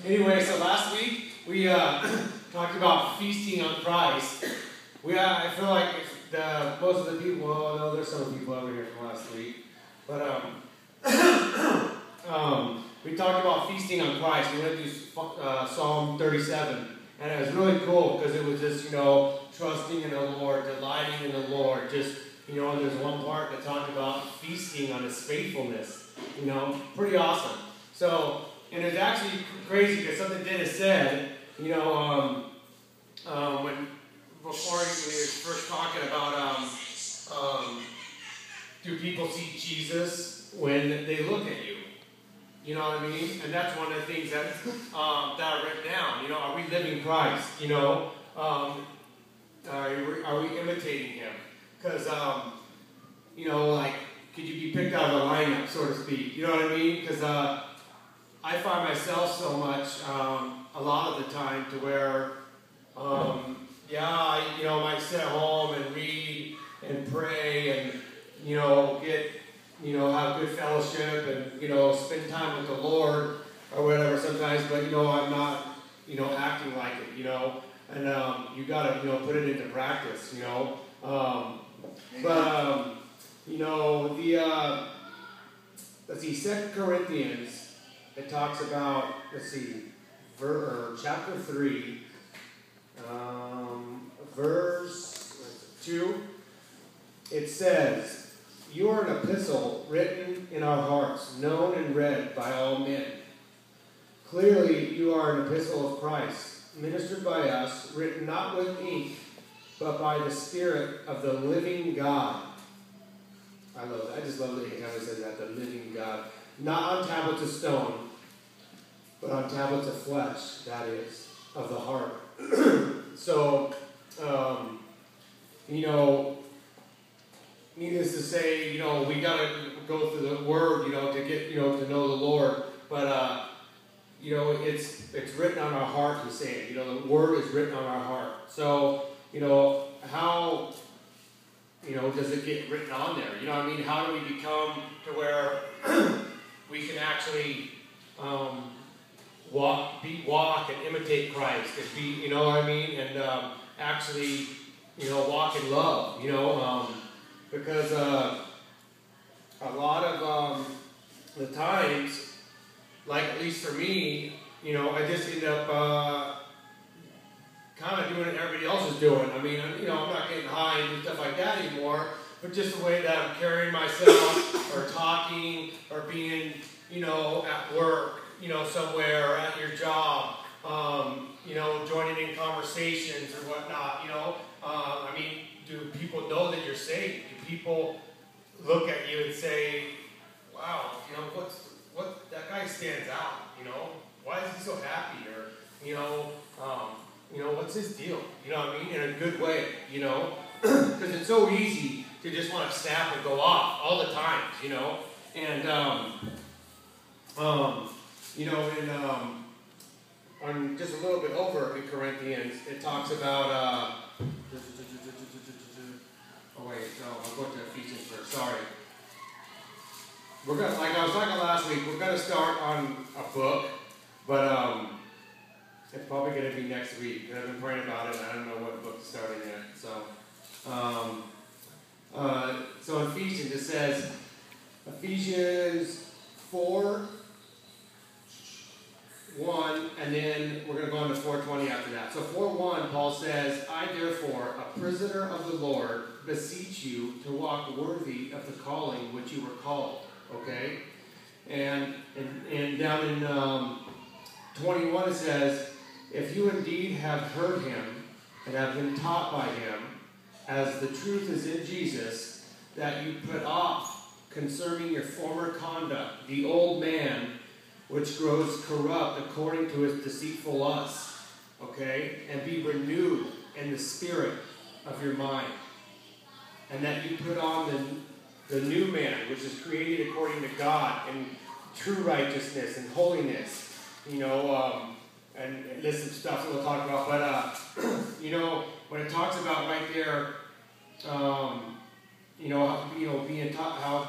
Anyway, so last week we talked about feasting on Christ. I feel like most of the people, well, no, there's some people over here from last week, but we talked about feasting on Christ. We went through Psalm 37, and it was really cool because it was just, trusting in the Lord, delighting in the Lord. Just, and there's one part that talked about feasting on His faithfulness. Pretty awesome. So, and it's actually crazy because something Dennis said, before he was first talking about, do people see Jesus when they look at you? You know what I mean? And that's one of the things that I wrote down. Are we living Christ? Are we imitating Him? Because, could you be picked out of a lineup, so to speak? You know what I mean? Because I find myself so much, a lot of the time, to where, I might sit at home and read and pray and, get, have good fellowship and, spend time with the Lord or whatever sometimes, but, I'm not, acting like it, and you got to, put it into practice, let's see, 2 Corinthians, it talks about, chapter 3, verse 2, it says, "You are an epistle written in our hearts, known and read by all men. Clearly, you are an epistle of Christ, ministered by us, written not with ink, but by the Spirit of the living God." I love that. I just love that he kind of says that, the living God. "Not on tablets of stone, but on tablets of flesh, that is, of the heart." So, needless to say, we got to go through the Word, to get, to know the Lord. But, it's written on our heart, he's saying. The Word is written on our heart. So, how, does it get written on there? How do we become to where we can actually walk and imitate Christ and be, and actually, walk in love, because a lot of the times, like at least for me, I just end up kind of doing what everybody else is doing. I'm not getting high and stuff like that anymore, but just the way that I'm carrying myself or talking or being, at work, somewhere or at your job, joining in conversations or whatnot, do people know that you're saved? Do people look at you and say, wow, what that guy stands out, why is he so happy? Or, what's his deal? In a good way, because it's so easy to just want to snap and go off all the time, and, on just a little bit over in Corinthians, it talks about, I'll go to Ephesians first, sorry. We're going to, like I was talking last week, we're going to start on a book, but, it's probably going to be next week, because I've been praying about it, and I don't know what book to start in yet, so Ephesians, it says, Ephesians 4:1, and then we're going to go on to 4:20 after that. So 4:1, Paul says, "I therefore, a prisoner of the Lord, beseech you to walk worthy of the calling which you were called." Okay? And down in 21 it says, "If you indeed have heard him and have been taught by him, as the truth is in Jesus, that you put off concerning your former conduct the old man, which grows corrupt according to his deceitful lusts." Okay? "And be renewed in the spirit of your mind. And that you put on the new man, which is created according to God in true righteousness and holiness." And list some stuff that we'll talk about. But, when it talks about right there,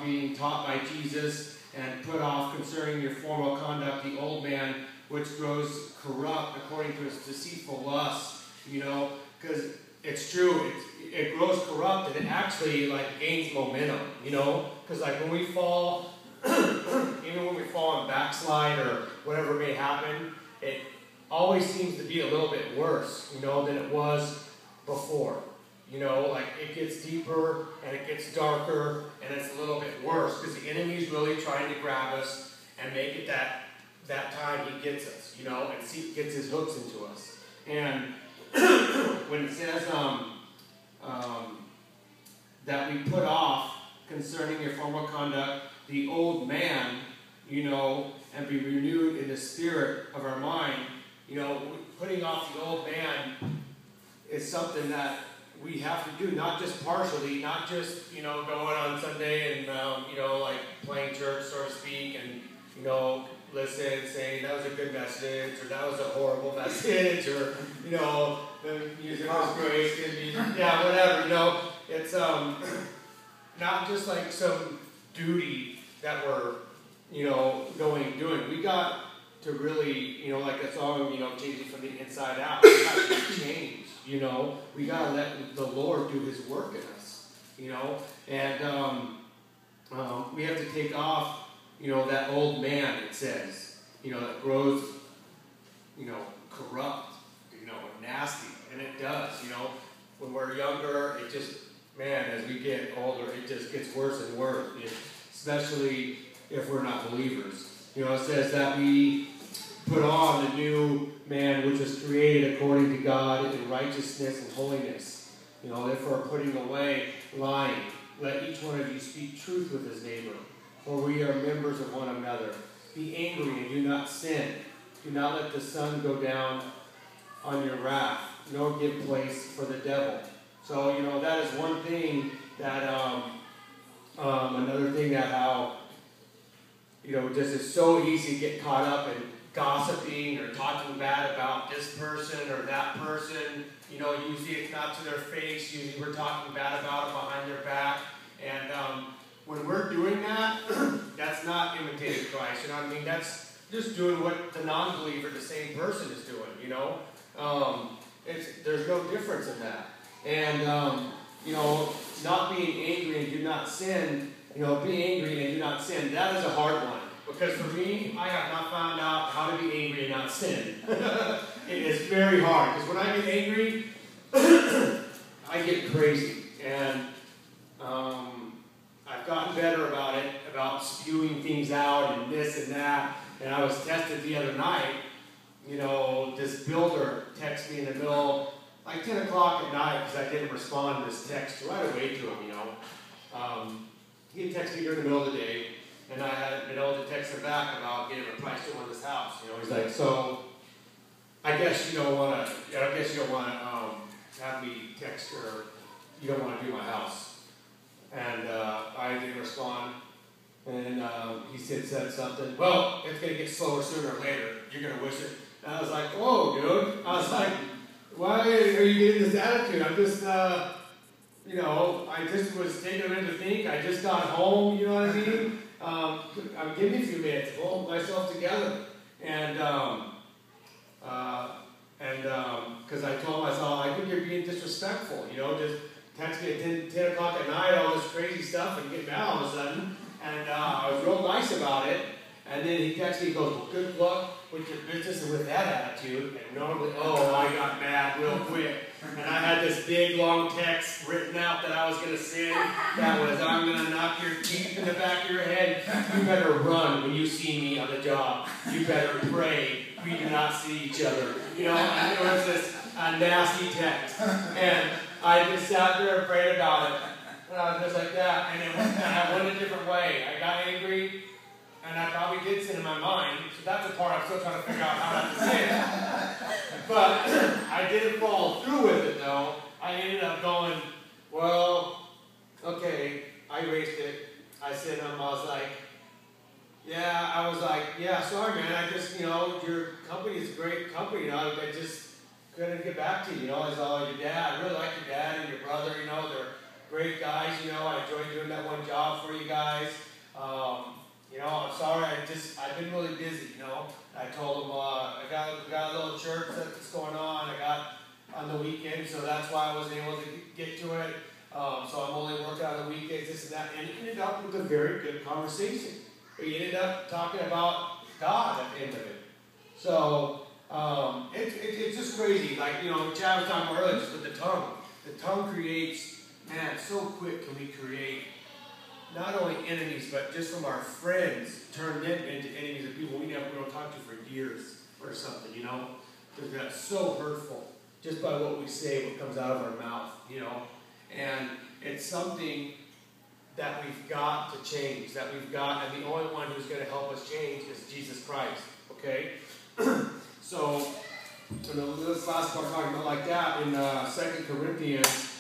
being taught by Jesus and put off concerning your former conduct the old man, which grows corrupt according to its deceitful lust, because it's true, it grows corrupt, and it actually, like, gains momentum, because, like, when we fall, even when we fall and backslide or whatever may happen, it always seems to be a little bit worse, than it was before. Like, it gets deeper and it gets darker and it's a little bit worse because the enemy's really trying to grab us and make it that time he gets us, and gets his hooks into us. And when it says that we put off concerning your former conduct the old man, and be renewed in the spirit of our mind, putting off the old man is something that we have to do, not just partially, not just, going on Sunday and, like playing church, so to speak, and, listen and say, that was a good message, or that was a horrible message, or, the music was great, yeah, whatever, It's not just like some duty that we're, doing. We got to really, like a song, change it from the inside out. We got to change. We got to let the Lord do his work in us, and we have to take off, that old man, it says, that grows, corrupt, and nasty, and it does, when we're younger, it just, man, as we get older, it just gets worse and worse, especially if we're not believers. It says that we put on the new man which was created according to God in righteousness and holiness. Therefore putting away lying. Let each one of you speak truth with his neighbor, for we are members of one another. Be angry and do not sin. Do not let the sun go down on your wrath, nor give place for the devil. So, that is one thing that, another thing that how, just it's so easy to get caught up in gossiping or talking bad about this person or that person. Usually it's not to their face. Usually we're talking bad about them behind their back. And when we're doing that, that's not imitating Christ. That's just doing what the non-believer, the same person, is doing. There's no difference in that. And not being angry and do not sin. Be angry and do not sin. That is a hard one. Because for me, I have not found out how to be angry and not sin. It is very hard. Because when I get angry, I get crazy. And I've gotten better about it, about spewing things out and this and that. And I was tested the other night. This builder texted me in the middle, like 10 o'clock at night, because I didn't respond to this text right away to him, He had texted me during the middle of the day. And I hadn't been able to text him back about getting a price to this house. He's like, so I guess you don't want to have me text, or you don't want to do my house. And I didn't respond. And he said something. Well, it's going to get slower sooner or later. You're going to wish it. And I was like, whoa, dude. I was like, why are you getting this attitude? I'm just, I just was taking a minute to think. I just got home. You know what I mean? Give me a few minutes to hold myself together, and because I told myself, I think you're being disrespectful, just text me at 10 o'clock at night, all this crazy stuff, and get mad all of a sudden, and I was real nice about it, and then he texted me, he goes, well, good luck with your business and with that attitude, and normally, I got mad real quick. And I had this big, long text written out that I was going to send. That was, I'm going to knock your teeth in the back of your head. You better run when you see me on the job. You better pray we do not see each other. And it was this nasty text. And I just sat there and prayed about it. And I was just like that. And I went a different way. I got angry. And I probably did sin in my mind. So that's the part I'm still trying to figure out how not to sin. But I didn't follow through with it, though. I ended up going, well, okay, I erased it. I said, I was like, yeah, sorry, man. I just, your company is a great company. I just couldn't get back to you. I saw your dad. I really like your dad and your brother. They're great guys. I enjoyed doing that one job for you guys. I'm sorry, I've been really busy, I told him, I got a little church that's going on, I got on the weekend, so that's why I wasn't able to get to it. So I'm only working on the weekends, this and that, and it ended up with a very good conversation. We ended up talking about God at the end of it. So, it's just crazy, like, Chad was talking about earlier, just with the tongue. The tongue creates, man, so quick can we create not only enemies, but just from our friends, turn them into enemies of people we don't talk to for years or something, Because that's so hurtful just by what we say, what comes out of our mouth, And it's something that we've got to change, and the only one who's going to help us change is Jesus Christ, okay? So, this last part talking about like that in 2 Corinthians,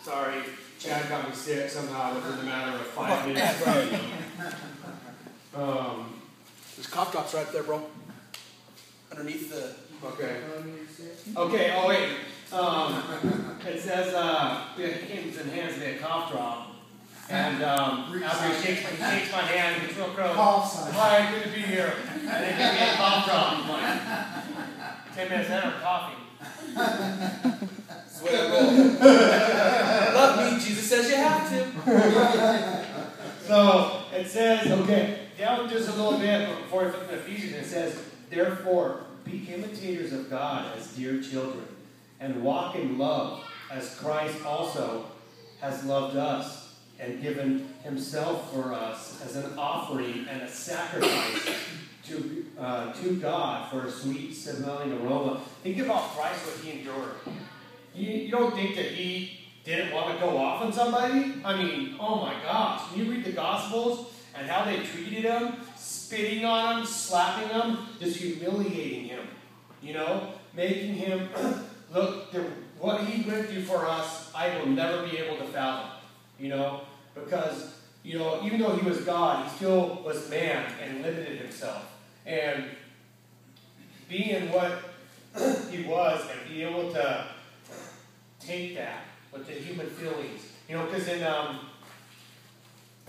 sorry, Chad got me sick somehow within a matter of 5 minutes. There's cough drops right there, bro. Underneath the... Okay, oh wait. It says, he came in hands and they had cough drop. And after he shakes my hand, he's real close. Hi, good to be here. And they give me a cough drop. I'm like, 10 minutes later, I'm coughing. That's the way I roll. Love me, Jesus says you have to. So, it says, down just a little bit before we flip to Ephesians, it says, therefore, be imitators of God as dear children, and walk in love, as Christ also has loved us, and given himself for us as an offering and a sacrifice to God for a sweet smelling aroma. Think about Christ, what he endured. You don't think that he didn't want to go off on somebody? I mean, oh my gosh. When you read the Gospels and how they treated him, spitting on him, slapping him, just humiliating him, making him look, what he went through for us, I will never be able to fathom, because, even though he was God, he still was man and limited himself. And being what he was and be able to take that with the human feelings, because in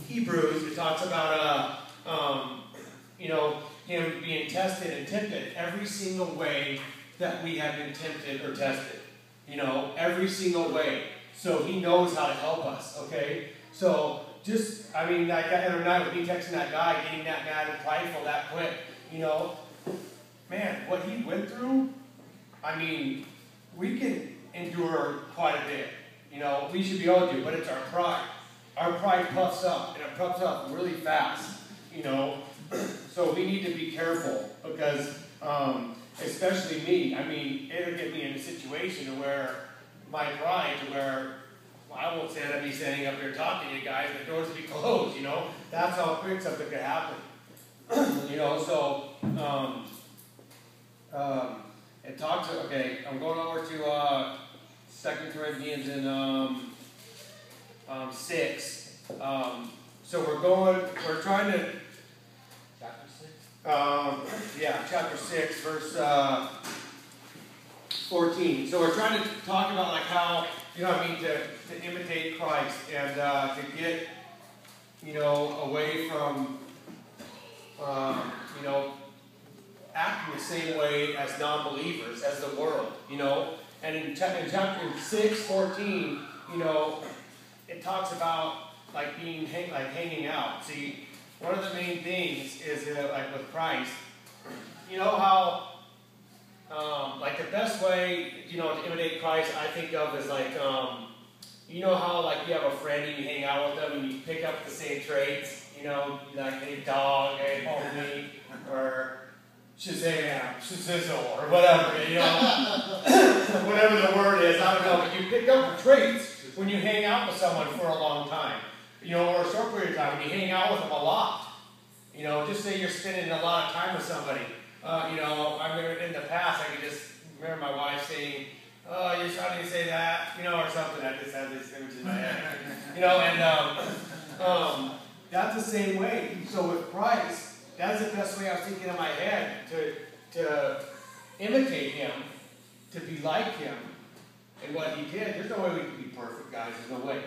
Hebrews, it talks about, him being tested and tempted every single way that we have been tempted or tested. Every single way. So he knows how to help us, okay? So like that other night with me texting that guy, getting that mad and prideful that quick, man, what he went through, we can endure quite a bit. We should be able to, but it's our pride. Our pride puffs up, and it puffs up really fast, So we need to be careful because, especially me, it'll get me in a situation where my pride, I won't say I'd be standing up here talking to you guys, and the doors will be closed, That's how quick something could happen. It talks, I'm going over to 2 Corinthians in 6. So we're trying to, chapter 6, verse 14. So we're trying to talk about like how, to imitate Christ and to get, away from, acting the same way as non-believers, as the world, And in chapter 6:14, it talks about like being hanging out. See, one of the main things is like with Christ, how the best way to imitate Christ I think of is like how like you have a friend and you hang out with them and you pick up the same traits, like hey dog, hey homie, or Shazam, Shazizzle, or whatever, whatever the word is, I don't know, but you pick up the traits when you hang out with someone for a long time, or a short period of time, when you hang out with them a lot. Just say you're spending a lot of time with somebody. I remember in the past, I could just remember my wife saying, oh, you're trying to say that, or something. I just have this image in my head. That's the same way. So with Christ, that's the best way I was thinking in my head, to imitate him, to be like him, and what he did. There's no way we can be perfect, guys. There's no way.